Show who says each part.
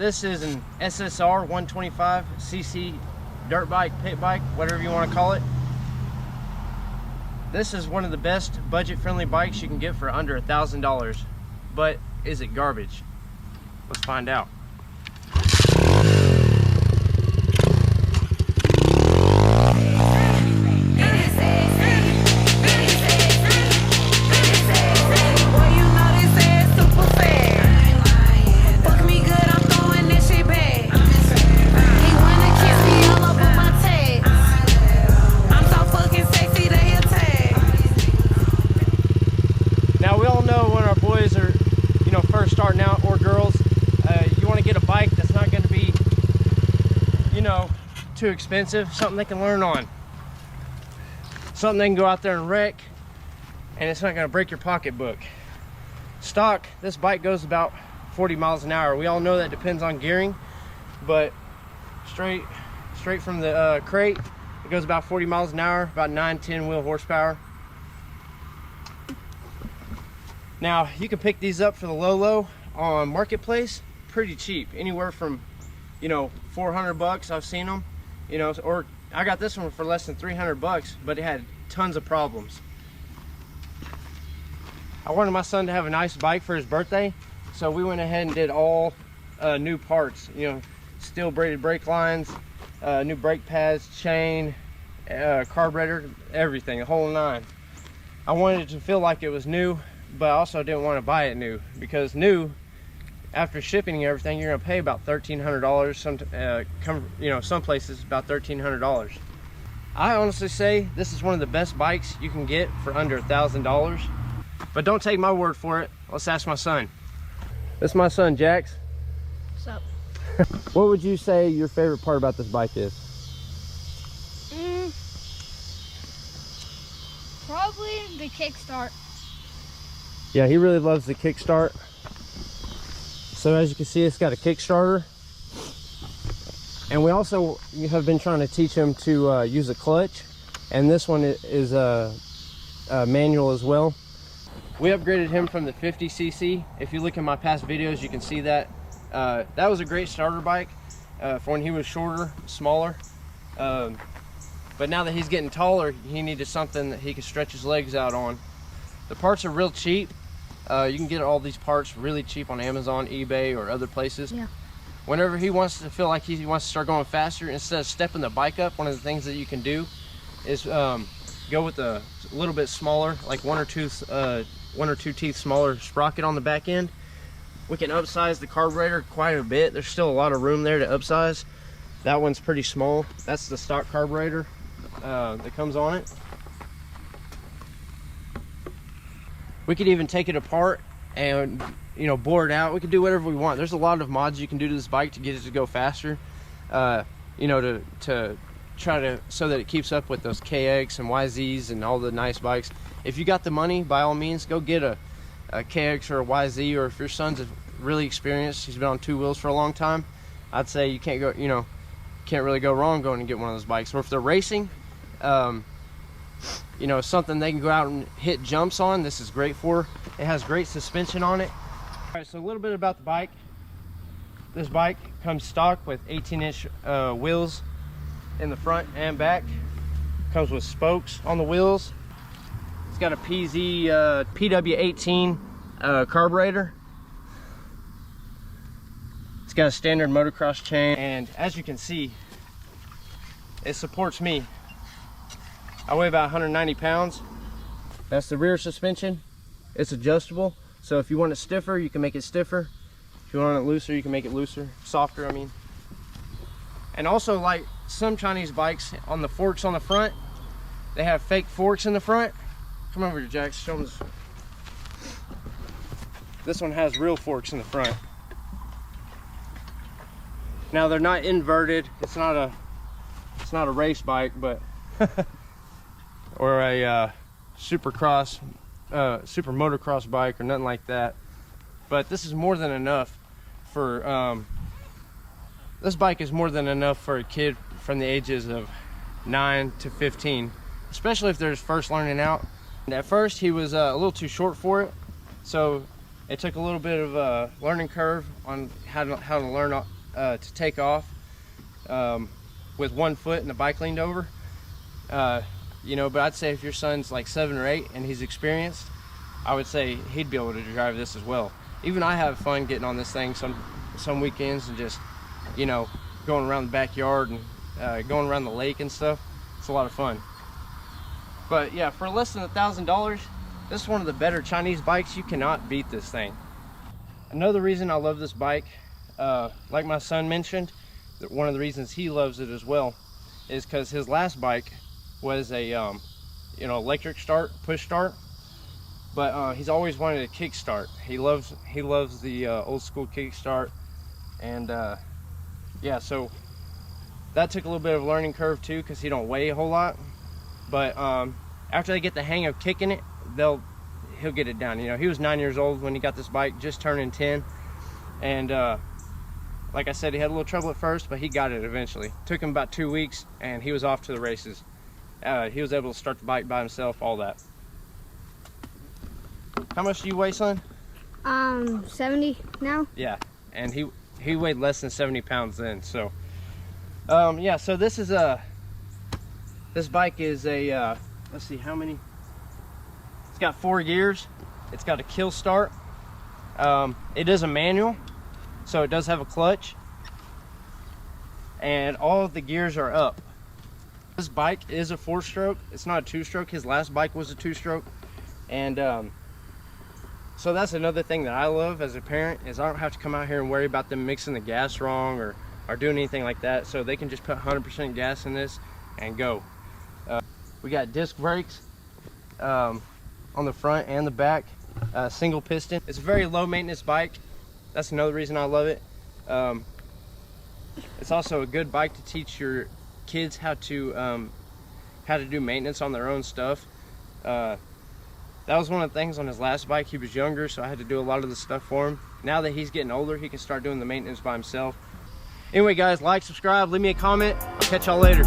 Speaker 1: This is an SSR 125cc dirt bike, pit bike, whatever you want to call it. This is one of the best budget-friendly bikes you can get for under $1,000. But is it garbage? Let's find out. Now we all know when our boys are, first starting out, or girls, you want to get a bike that's not going to be, too expensive, something they can learn on, something they can go out there and wreck, and it's not going to break your pocketbook. Stock, this bike goes about 40 miles an hour. We all know that depends on gearing, but straight from the crate, it goes about 40 miles an hour, about 9-10 wheel horsepower. Now you can pick these up for the low on Marketplace pretty cheap, anywhere from 400 bucks. I've seen them, or I got this one for less than 300 bucks, but it had tons of problems. I wanted my son to have a nice bike for his birthday, so we went ahead and did all new parts, steel braided brake lines, new brake pads, chain, carburetor, everything, the whole nine. I wanted it to feel like it was new, but I also didn't want to buy it new, because new, after shipping and everything, you're going to pay about $1,300. Some places about $1,300. I honestly say this is one of the best bikes you can get for under $1,000. But don't take my word for it. Let's ask my son. This is my son, Jax.
Speaker 2: What's up?
Speaker 1: What would you say your favorite part about this bike is?
Speaker 2: Probably the kickstart.
Speaker 1: Yeah, he really loves the kickstart. So as you can see, it's got a Kickstarter. And we also have been trying to teach him to use a clutch. And this one is manual as well. We upgraded him from the 50cc. If you look at my past videos, you can see that. That was a great starter bike for when he was shorter, smaller. But now that he's getting taller, he needed something that he could stretch his legs out on. The parts are real cheap. You can get all these parts really cheap on Amazon, eBay, or other places. Yeah. Whenever he wants to feel like he wants to start going faster, instead of stepping the bike up, one of the things that you can do is go with a little bit smaller, like one or two teeth smaller sprocket on the back end. We can upsize the carburetor quite a bit. There's still a lot of room there to upsize. That one's pretty small. That's the stock carburetor that comes on it. We could even take it apart and bore it out. We could do whatever we want. There's a lot of mods you can do to this bike to get it to go faster, to try to, so that it keeps up with those KX and YZs and all the nice bikes. If you got the money, by all means, go get a KX or a YZ, or if your son's really experienced, he's been on two wheels for a long time, I'd say you can't go, can't really go wrong going and get one of those bikes. Or if they're racing, something they can go out and hit jumps on, this is great for. It has great suspension on it. All right, so a little bit about the bike. This bike comes stock with 18-inch wheels in the front and back. Comes with spokes on the wheels. It's got a PW18 carburetor. It's got a standard motocross chain, and as you can see, it supports me. I weigh about 190 pounds. That's the rear suspension. It's adjustable, so if you want it stiffer, you can make it stiffer. If you want it looser, you can make it looser, softer, I mean. And also, like some Chinese bikes, on the forks on the front, they have fake forks in the front. Come over here, Jax, show them this. This one has real forks in the front. Now they're not inverted. It's not a race bike, but or a super motocross bike or nothing like that. But this is more than enough for this bike is more than enough for a kid from the ages of 9 to 15, especially if they're just first learning out. And at first he was a little too short for it, so It took a little bit of a learning curve on how to learn to take off with one foot and the bike leaned over. You know, but I'd say if your son's like 7 or 8 and he's experienced, I would say he'd be able to drive this as well. Even I have fun getting on this thing some weekends and just, you know, going around the backyard and going around the lake and stuff. It's a lot of fun. But yeah, for less than $1,000, this is one of the better Chinese bikes. You cannot beat this thing. Another reason I love this bike, like my son mentioned, one of the reasons he loves it as well is because his last bike was a you know, electric start, push start, but he's always wanted a kickstart. He loves the old school kickstart, and yeah, so that took a little bit of a learning curve too, because he don't weigh a whole lot. But after they get the hang of kicking it, he'll get it down. You know, he was 9 years old when he got this bike, just turning 10, and like I said, he had a little trouble at first, but he got it eventually. Took him about 2 weeks, and he was off to the races. He was able to start the bike by himself, all that. How much do you weigh, son?
Speaker 2: 70 now.
Speaker 1: Yeah, and he weighed less than 70 pounds then. So yeah, so this bike is a let's see how many. It's got 4 gears. It's got a kill start. It is a manual, so it does have a clutch, and all of the gears are up. This bike is a 4-stroke. It's not a 2-stroke. His last bike was a 2-stroke, and so that's another thing that I love as a parent, is I don't have to come out here and worry about them mixing the gas wrong or doing anything like that. So they can just put 100% gas in this and go. We got disc brakes on the front and the back, single piston. It's a very low maintenance bike. That's another reason I love it. It's also a good bike to teach your kids how to do maintenance on their own stuff. That was one of the things on his last bike. He was younger, so I had to do a lot of the stuff for him. Now that he's getting older, he can start doing the maintenance by himself. Anyway guys, like, subscribe, leave me a comment. I'll catch y'all later.